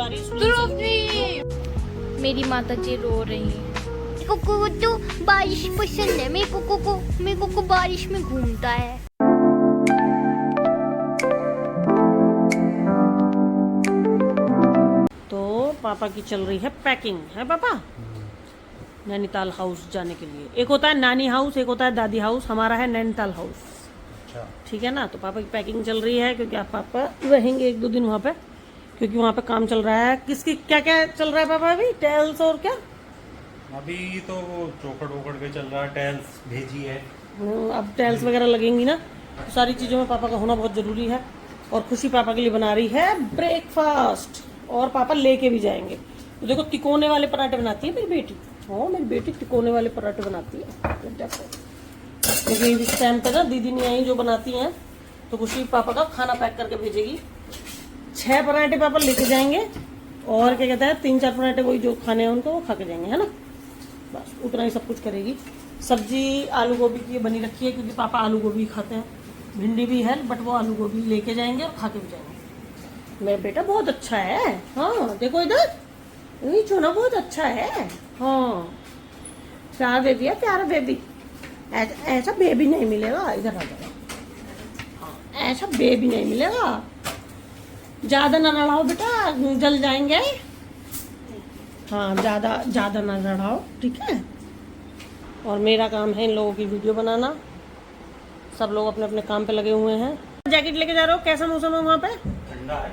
आ रही है? मेरी माता जी रो रही है। को तो बारिश पसंद है। मेरे को बारिश में घूमता है। तो पापा की चल रही है पैकिंग, है पापा? नैनीताल हाउस जाने के लिए। एक होता है नानी हाउस, एक होता है दादी हाउस। हमारा है नैनीताल हाउस। अच्छा। ठीक है ना? तो पापा की पैकिंग चल रही है क्योंकि आप पापा रहेंगे 1-2 दिन वहाँ पे, क्योंकि वहाँ पे काम चल रहा है। किसकी क्या क्या चल रहा है पापा अभी? टेल्स और क्या? अभी तो वो चौकड़ वोकड़ पे चल रहा है, टाइल्स भेजी है। अब टाइल्स वगैरह लगेंगी ना, तो सारी चीज़ों में पापा का होना बहुत ज़रूरी है। और खुशी पापा के लिए बना रही है ब्रेकफास्ट, और पापा लेके भी जाएंगे। तो देखो, तिकोने वाले पराठे बनाती है मेरी बेटी। हाँ, मेरी बेटी तिकोने वाले पराठे बनाती है। देखो, क्योंकि इस टाइम पे ना दीदी नहीं आई जो बनाती हैं, तो खुशी पापा का खाना पैक करके भेजेगी। 6 पराठे पापा लेके जाएंगे, और क्या कहता है 3-4 पराठे वही जो खाने हैं उनको वो खा के जाएंगे, है ना? बस उतना ही सब कुछ करेगी। सब्जी आलू गोभी की बनी रखी है, क्योंकि पापा आलू गोभी खाते हैं। भिंडी भी है, बट वो आलू गोभी लेके जाएंगे और खा के भी जाएंगे। मेरा बेटा बहुत अच्छा है। हाँ देखो इधर, ये चूना बहुत अच्छा है। हाँ, प्यार दे दिया, प्यारा बेबी। ऐसा बेबी नहीं मिलेगा, इधर आ जाओ। हाँ, ऐसा बेबी नहीं मिलेगा। ज्यादा ना लड़ाओ बेटा, जल जाएंगे। हाँ, ज्यादा ना लड़ाओ, ठीक है? और मेरा काम है इन लोगों की वीडियो बनाना। सब लोग अपने अपने काम पे लगे हुए हैं। जैकेट लेके जा रहे हो? कैसा मौसम है वहाँ पे? ठंडा है।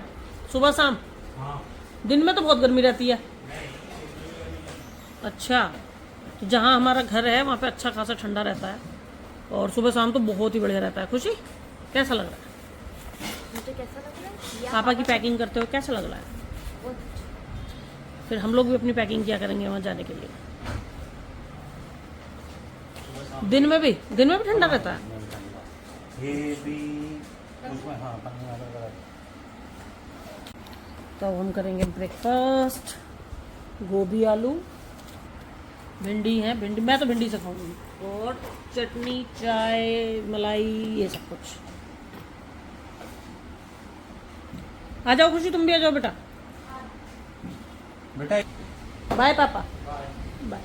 सुबह शाम? हाँ। दिन में तो बहुत गर्मी रहती है। अच्छा, तो जहाँ हमारा घर है वहाँ पे अच्छा खासा ठंडा रहता है, और सुबह शाम तो बहुत ही बढ़िया रहता है। खुशी, कैसा लग रहा है? मुझे कैसा लग रहा है? पापा की पैकिंग करते हो कैसा लग रहा है? फिर हम लोग भी अपनी पैकिंग किया करेंगे वहाँ जाने के लिए। दिन में भी ठंडा रहता है। ये भी उसमें, हाँ, पानी वाला। तो हम करेंगे ब्रेकफास्ट। गोभी आलू, भिंडी है, भिंडी मैं तो भिंडी से खाऊंगी, और चटनी, चाय, मलाई, ये सब कुछ। आ जाओ खुशी, तुम भी आ जाओ बेटा। बेटा बाय पापा, बाय।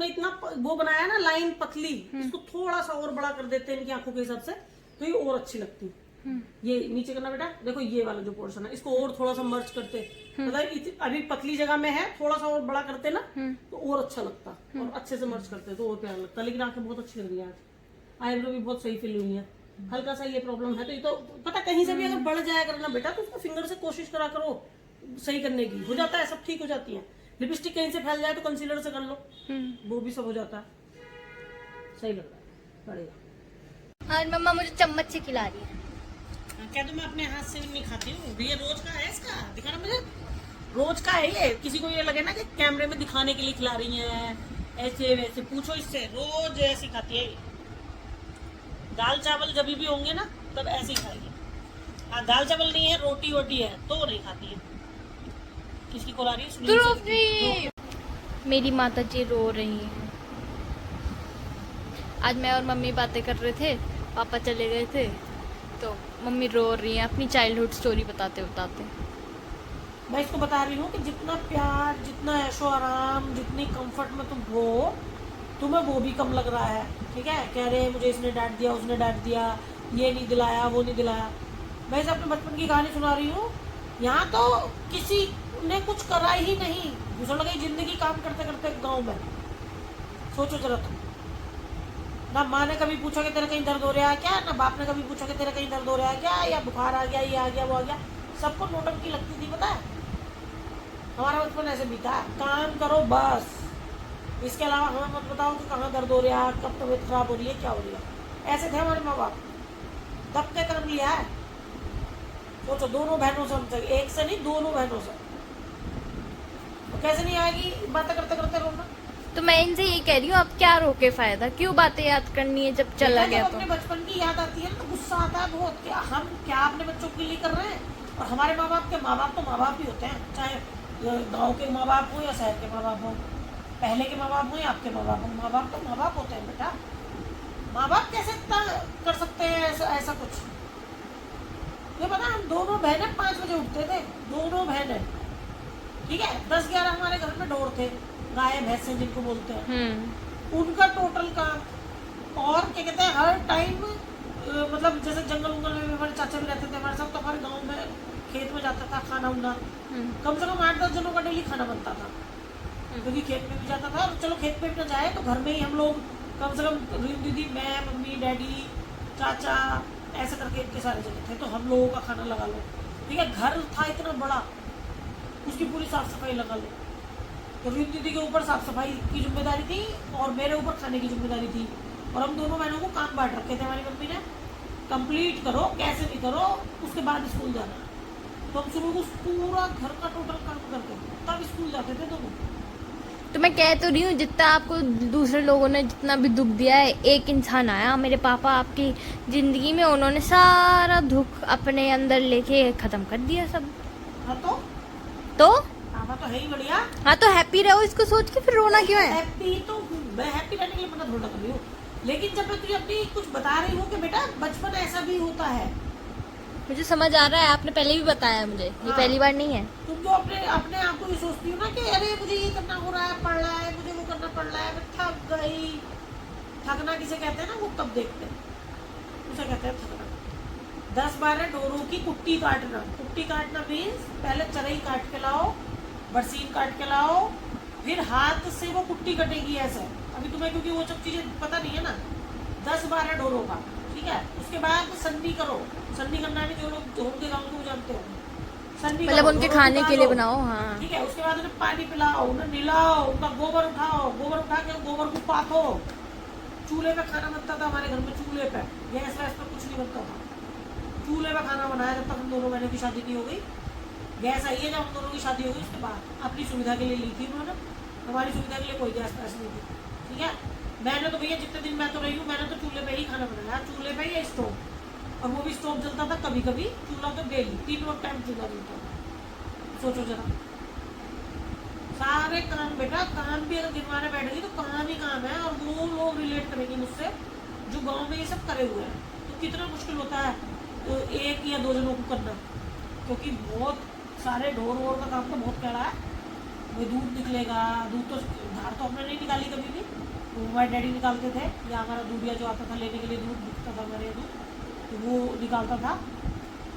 इतना वो बनाया ना लाइन पतली, इसको थोड़ा सा और बड़ा कर देते हैं इनकी आंखों के हिसाब से, तो ये और अच्छी लगती। ये नीचे करना बेटा, देखो ये वाला जो पोर्शन है इसको और थोड़ा सा मर्ज करते, मतलब अभी पतली जगह में है, थोड़ा सा और बड़ा करते ना तो और अच्छा लगता, और अच्छे से मर्ज करते तो और प्यारा लगता। लेकिन आंखें बहुत अच्छी लग रही है आज, आईब्रो भी बहुत सही फिल हुई है। हल्का सा ये प्रॉब्लम है, तो ये तो पता कहीं से भी अगर बढ़ जाया करना बेटा, तो उसको फिंगर से कोशिश करा करो सही करने की, हो जाता है, सब ठीक हो जाती है। लिपस्टिक कहीं से फैल जाए तो कंसीलर से कर लो, वो भी सब हो जाता है। सही लग रहा है, बढ़िया। और मम्मा मुझे चम्मच से खिला रही है। क्या तो मैं अपने हाथ से भी नहीं खाती हूँ, ये रोज का है, इसका दिखाना मुझे, रोज का है ये। किसी को ये लगे ना कि कैमरे में दिखाने के लिए खिला रही हैं, ऐसे वैसे, पूछो इससे, रोज ऐसी खाती है। दाल चावल जब भी होंगे ना तब ऐसे ही खाएगी। हाँ, दाल चावल नहीं है, रोटी वोटी है तो नहीं खाती है। किसकी कॉल आ रही है? मेरी माता जी रो रही है। आज मैं और मम्मी बातें कर रहे थे, पापा चले गए थे, तो मम्मी रो रही है अपनी चाइल्डहुड स्टोरी बताते बताते। मैं इसको बता रही हूँ कि जितना प्यार, जितना ऐशो आराम, जितनी कंफर्ट में तुम हो, तुम्हें वो भी कम लग रहा है। ठीक है, कह रहे हैं मुझे इसने डांट दिया, उसने डांट दिया, ये नहीं दिलाया, वो नहीं दिलाया। मैं इसे अपने बचपन की कहानी सुना रही हूँ। यहाँ तो किसी ने कुछ करा ही नहीं, मुझे लगा जिंदगी काम करते करते गाँव में। सोचो जरा तुम, ना माँ ने कभी पूछा कि तेरा कहीं दर्द हो रहा है क्या, ना बाप ने कभी पूछा कि तेरा कहीं दर्द हो रहा है क्या, या बुखार आ गया, ये आ गया, वो आ गया। सबको नोटंकी लगती थी, पता है? हमारा बचपन ऐसे बीता, काम करो बस। इसके अलावा हमें मत बताओ कि कहाँ दर्द हो रहा है, कब तबीयत खराब हो रही है, क्या हो रही है। ऐसे थे हमारे माँ बाप, दब के कर्म लिया है। सोचो दोनों बहनों से हम चाहिए, एक से नहीं दोनों बहनों से। तो कैसे नहीं आएगी बातें करते करते रोना। तो मैं इनसे ये कह रही हूँ, अब क्या रोके फायदा, क्यों बातें याद करनी है जब चला जब गया तो। अपने बचपन की याद आती है ना तो गुस्सा आता है बहुत, क्या हम क्या अपने बच्चों के लिए कर रहे हैं। और हमारे माँ बाप के माँ बाप तो माँ बाप ही होते हैं, चाहे गाँव के माँ बाप हो या शहर के माँ बाप हो, पहले के माँ बाप हो या आपके माँ बाप हो, माँ बाप तो माँ बाप होते हैं बेटा। माँ बाप कैसे इतना कर सकते हैं ऐसा कुछ। ये पता, हम दोनों बहनें 5 बजे उठते थे, दोनों बहनें, ठीक है। 10-11 हमारे घर में ढोर थे, गाय भैंसे जिनको बोलते हैं, उनका टोटल काम। और क्या कहते हैं, हर टाइम मतलब जैसे जंगल उंगल में हमारे चाचा भी रहते थे हमारे साथ, तो हमारे गांव में खेत में जाता था खाना उना, कम से कम 8-10 जनों का डेली खाना बनता था, क्योंकि खेत में भी जाता था। और चलो खेत में भी ना जाए तो घर में ही हम लोग कम से कम रीम दीदी, मैं, मम्मी, डैडी, चाचा, ऐसे करके इतने सारे जने थे, तो हम लोगों का खाना लगा लो, ठीक है। घर था इतना बड़ा, उसकी पूरी साफ सफाई लगा लो। तो रीम दीदी के ऊपर साफ सफाई की जिम्मेदारी थी और मेरे ऊपर खाने की जिम्मेदारी थी। और हम दोनों बहनों को काम बांट रखे थे हमारी मम्मी ने, कंप्लीट करो कैसे भी करो, उसके बाद स्कूल जाना। तो हम सुबह को पूरा घर का टोटल काम करके तब स्कूल जाते थे दोनों। तो मैं कह तो रही हूँ, जितना आपको दूसरे लोगों ने जितना भी दुख दिया है, एक इंसान आया मेरे पापा आपकी जिंदगी में, उन्होंने सारा दुख अपने अंदर लेके खत्म कर दिया सब। हाँ तो पापा तो है ही बढ़िया। हाँ, तो हैप्पी रहो, इसको सोच के फिर रोना क्यों है। हैप्पी तो हूँ मैं, हैप्पी रहने के लिए मना थोड़ा कर रही हूँ, लेकिन जब मैं तुझे अपनी कुछ बता रही हूँ कि बेटा बचपन ऐसा भी होता है। मुझे समझ आ रहा है, आपने पहले भी बताया मुझे, ये हाँ। पहली बार नहीं है। तुम जो अपने अपने आप को ये सोचती हो ना कि अरे मुझे ये करना हो रहा है, पड़ रहा है, मुझे वो करना पड़ रहा है, मैं थक गई। थकना किसे कहते हैं ना, वो तब देखते हैं, उसे कहते हैं थकना। 10-12 डोरों की कुट्टी काटना। कुट्टी काटना मीन्स पहले चरई काट के लाओ, बरसीन काट के लाओ, फिर हाथ से वो कुट्टी कटेगी ऐसे। अभी तुम्हें क्योंकि वो सब चीजें पता नहीं है ना। 10-12 डोरों का, ठीक है। उसके बाद संडी करो। संडी करना भी जो लोग होंगे गाँव के वो जानते होंगे। संडी मतलब करो, उनके डोरों खाने के लिए निकालो, बनाओ। हाँ, ठीक है। उसके बाद उन्हें पानी पिलाओ, उन्हें नहलाओ, उनका गोबर उठाओ, गोबर उठा के गोबर को पाथो। चूल्हे पे खाना बनता था हमारे घर में, चूल्हे पे, गैस वैस पे कुछ नहीं बनता था। चूल्हे पे खाना बनाया जब तक हम दोनों बहनों की शादी नहीं हो गई। गैस आई है जब हम दोनों की शादी हो गई, उसके बाद अपनी सुविधा के लिए ली थी उन्होंने, हमारी सुविधा के लिए कोई गैस वैस नहीं थी, ठीक है। मैंने तो भैया जितने दिन मैं तो रही हूँ, मैंने तो चूल्हे पे ही खाना बनाया, चूल्हे पे या स्टोव। और वो भी स्टोव जलता था कभी कभी, चूल्हा तो डेली 3 टाइम चूल्हा जलता था। सोचो जरा, सारे काम बेटा, काम भी अगर गिनवाने बैठेगी तो काम ही काम है। और वो लोग रिलेट करेंगे मुझसे जो गांव में ये सब करे हुए हैं, तो कितना मुश्किल होता है तो 1 या 2 जनों को करना, क्योंकि बहुत सारे ढोर वोर का काम तो बहुत कड़ा है। वो दूध निकलेगा, दूध तो धार तो हमने नहीं निकाली कभी भी, तो हमारे डैडी निकालते थे, या हमारा दूधिया जो आता था लेने के लिए दूध बिकता था हमारे दूध, तो वो निकालता था।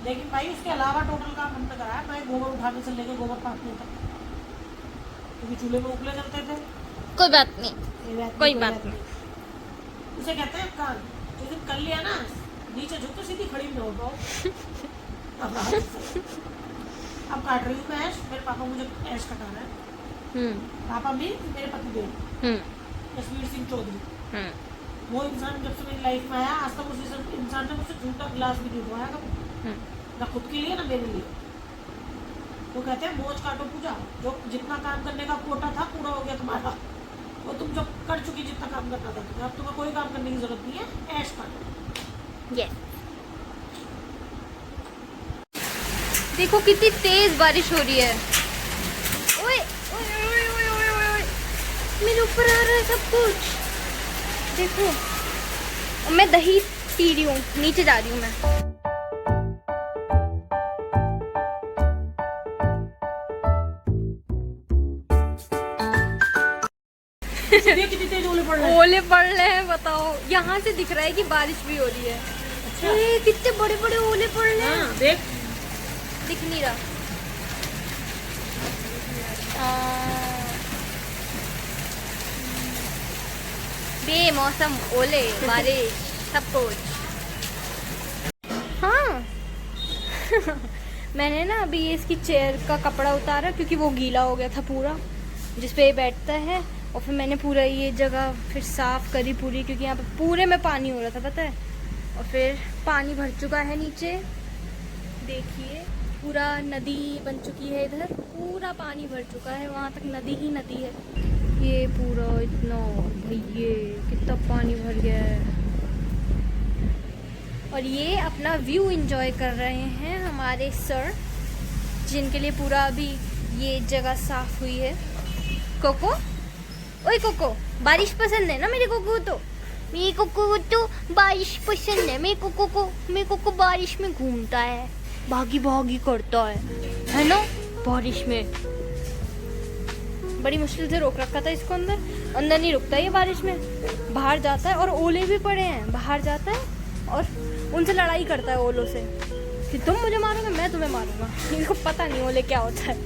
लेकिन भाई उसके अलावा टोटल काम हमने कराया। मैं गोबर उठाने से लेकर गोबर पाथने तक, क्योंकि चूल्हे में उपले चलते थे। कोई बात नहीं, कोई बात नहीं। उसे कहते हैं काम। जो दिन कर लिया ना, नीचे झुक तो सीधी खड़ी में हो पाओ। अब काट रही हूँ मैं ऐश, मेरे पापा मुझे ऐश कटा रहे हैं। पापा मीन मेरे पति देव, जसवीर सिंह चौधरी। वो इंसान जब से मेरी लाइफ में आया, आज तक उस इंसान ने मुझसे झूठा गिलास भी नहीं धोया कभी, ना खुद के लिए ना मेरे लिए। तो कहते हैं बोझ काटो पूजा, जो जितना काम करने का कोटा था पूरा हो गया तुम्हारा, वो तुम जब कर चुकी जितना काम करना था तुम्हें, अब तुम्हें कोई काम करने की जरूरत नहीं है, ऐश काटो। यस। देखो कितनी तेज बारिश हो रही है। ओए ओए ओए ओए ओए ओए ओए, मेरे ऊपर आ रहा है सब कुछ। देखो, और मैं दही पी रही हूँ, नीचे जा रही हूँ मैं। कितनी तेज ओले पड़ रहे हैं। ओले पड़ रहे हैं, बताओ। यहाँ से दिख रहा है कि बारिश भी हो रही है। अच्छा। कितने बड़े बड़े ओले पड़ रहे हैं। हाँ, देख दिख नहीं रहा। बेमौसम ओले, बारिश, सब कुछ। हाँ। मैंने ना अभी ये इसकी चेयर का कपड़ा उतारा, क्योंकि वो गीला हो गया था पूरा, जिसपे ये बैठता है। और फिर मैंने पूरा ये जगह फिर साफ करी पूरी, क्योंकि यहाँ पे पूरे में पानी हो रहा था, पता है। और फिर पानी भर चुका है नीचे, देखिए पूरा नदी बन चुकी है, इधर पूरा पानी भर चुका है, वहाँ तक नदी ही नदी है। ये पूरा इतना भैया कितना पानी भर गया है। और ये अपना व्यू एंजॉय कर रहे हैं हमारे सर, जिनके लिए पूरा अभी ये जगह साफ हुई है। कोको, ओए कोको, बारिश पसंद है ना मेरे कोको तो? मेरे कोको को तो बारिश पसंद है। मेरे कोको बारिश में घूमता है, भागी भागी करता है ना बारिश में। बड़ी मुश्किल से रोक रखा था इसको अंदर, अंदर नहीं रुकता ये बारिश में, बाहर जाता है। और ओले भी पड़े हैं, बाहर जाता है और उनसे लड़ाई करता है ओलों से कि तुम मुझे मारोगे, मैं तुम्हें मारूंगा। इनको पता नहीं ओले क्या होता है।